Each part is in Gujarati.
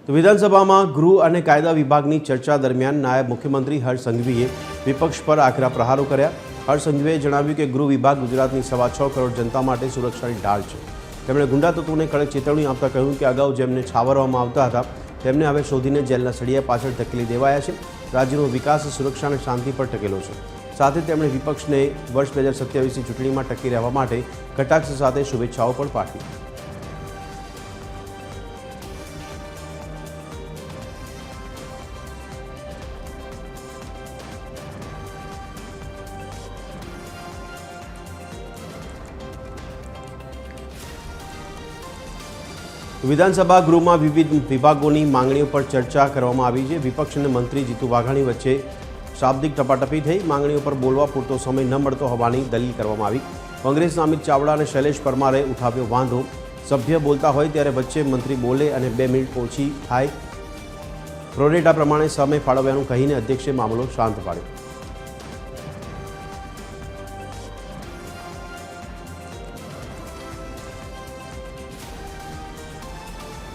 તો વિધાનસભામાં ગૃહ અને કાયદા વિભાગની ચર્ચા દરમિયાન નાયબ મુખ્યમંત્રી હર્ષ સંઘવીએ વિપક્ષ પર આકરા પ્રહારો કર્યા। હર્ષ સંઘવીએ જણાવ્યું કે ગૃહ વિભાગ ગુજરાતની 6.25 કરોડ જનતા માટે સુરક્ષાની ઢાળ છે। તેમણે ગુંડા તત્વોને કડક ચેતવણી આપતા કહ્યું કે અગાઉ જેમને છાવરવામાં આવતા હતા તેમને હવે શોધીને જેલના સળિયા પાછળ ધકેલી દેવાયા છે। રાજ્યનો વિકાસ, સુરક્ષા અને શાંતિ પર ટકેલો છે। સાથે તેમણે વિપક્ષને વર્ષ 2027ની ચૂંટણીમાં ટકી રહેવા માટે કટાક્ષ સાથે શુભેચ્છાઓ પણ પાઠવી। વિધાનસભા ગૃહમાં વિવિધ વિભાગોની માંગણીઓ પર ચર્ચા કરવામાં આવી છે। વિપક્ષ અને મંત્રી જીતુ વાઘાણી વચ્ચે શાબ્દિક ટપાટપી થઈ। માંગણીઓ પર બોલવા પૂરતો સમય ન મળતો હોવાની દલીલ કરવામાં આવી। કોંગ્રેસના અમિત ચાવડા અને શૈલેષ પરમારે ઉઠાવ્યો વાંધો। સભ્ય બોલતા હોય ત્યારે વચ્ચે મંત્રી બોલે અને 2 મિનિટ ઓછી થાય, પ્રોરેટા પ્રમાણે સમય ફાળવવાનું કહીને અધ્યક્ષે મામલો શાંત પાડ્યો।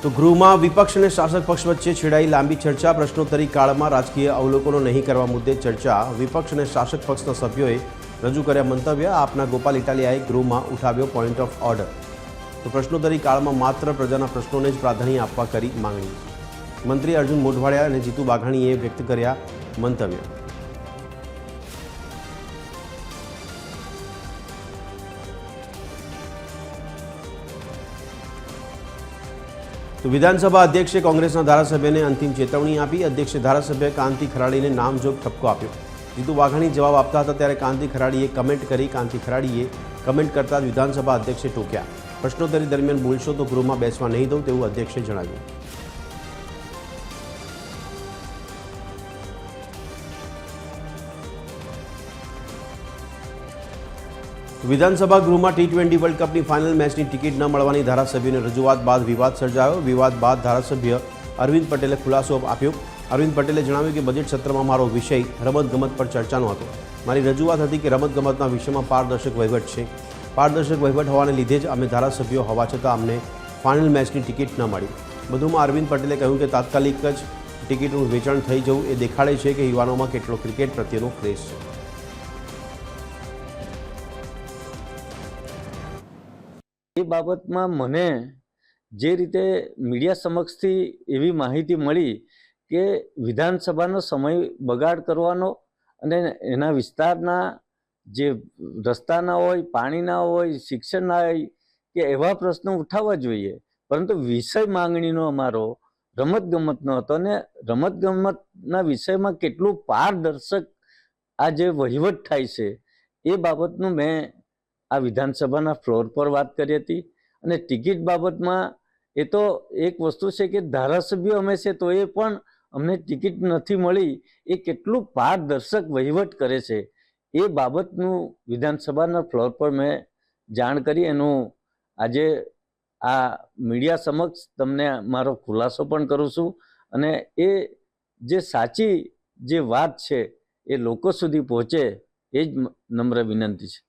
તો ગૃહમાં વિપક્ષ અને શાસક પક્ષ વચ્ચે છેડાઈ લાંબી ચર્ચા। પ્રશ્નોત્તરી કાળમાં રાજકીય અવલોકનો નહીં કરવા મુદ્દે ચર્ચા। વિપક્ષ અને શાસક પક્ષના સભ્યોએ રજૂ કર્યા મંતવ્ય। આપના ગોપાલ ઇટાલિયાએ ગૃહમાં ઉઠાવ્યો પોઈન્ટ ઓફ ઓર્ડર। તો પ્રશ્નોત્તરી કાળમાં માત્ર પ્રજાના પ્રશ્નોને જ પ્રાધાન્ય આપવા કરી માંગણી। મંત્રી અર્જુન મોઢવાડિયા અને જીતુ વાઘાણીએ વ્યક્ત કર્યા મંતવ્ય। તો વિધાનસભા અધ્યક્ષે કોંગ્રેસના ધારાસભ્યને અંતિમ ચેતવણી આપી। અધ્યક્ષે ધારાસભ્ય કાંતિ ખરાડીને નામજોગ ઠપકો આપ્યો। જીતુ વાઘાણી જવાબ આપતા હતા ત્યારે કાંતિ ખરાડીએ કમેન્ટ કરી। કાંતિ ખરાડીએ કમેન્ટ કરતા જ વિધાનસભા અધ્યક્ષે ટોક્યા। પ્રશ્નોત્તરી દરમિયાન બોલશો તો ગૃહમાં બેસવા નહીં દઉં તેવું અધ્યક્ષે જણાવ્યું। વિધાનસભા ગૃહમાં T20 વર્લ્ડ કપની ફાઇનલ મેચની ટિકિટ ન મળવાની ધારાસભ્યોની રજૂઆત બાદ વિવાદ સર્જાયો। વિવાદ બાદ ધારાસભ્ય અરવિંદ પટેલે ખુલાસો આપ્યો। અરવિંદ પટેલે જણાવ્યું કે બજેટ સત્રમાં મારો વિષય રમતગમત પર ચર્ચાનો હતો। મારી રજૂઆત હતી કે રમતગમતના વિષયમાં પારદર્શક વહીવટ છે। પારદર્શક વહીવટ હોવાને લીધે જ અમે ધારાસભ્યો હોવા છતાં અમને ફાઇનલ મેચની ટિકિટ ન મળી। વધુમાં અરવિંદ પટેલે કહ્યું કે તાત્કાલિક જ ટિકિટનું વેચાણ થઈ જવું એ દેખાડે છે કે યુવાનોમાં કેટલો ક્રિકેટ પ્રત્યેનો ક્રેઝ છે। એ બાબતમાં મને જે રીતે મીડિયા સમક્ષથી એવી માહિતી મળી કે વિધાનસભાનો સમય બગાડ કરવાનો અને એના વિસ્તારના જે રસ્તાના હોય, પાણીના હોય, શિક્ષણના હોય કે એવા પ્રશ્નો ઉઠાવવા જોઈએ, પરંતુ વિષય માંગણીનો અમારો રમતગમતનો હતો અને રમતગમતના વિષયમાં કેટલું પારદર્શક આ જે વહીવટ થાય છે એ બાબતનું મેં આ વિધાનસભાના ફ્લોર પર વાત કરી હતી। અને ટિકિટ બાબતમાં એ તો એક વસ્તુ છે કે ધારાસભ્યો અમે છે તો એ પણ અમને ટિકિટ નથી મળી એ કેટલું પારદર્શક વહીવટ કરે છે એ બાબતનું વિધાનસભાના ફ્લોર પર મેં જાણ કરી। એનું આજે આ મીડિયા સમક્ષ તમને મારો ખુલાસો પણ કરું છું અને એ જે સાચી જે વાત છે એ લોકો સુધી પહોંચે એ જ નમ્ર વિનંતી છે।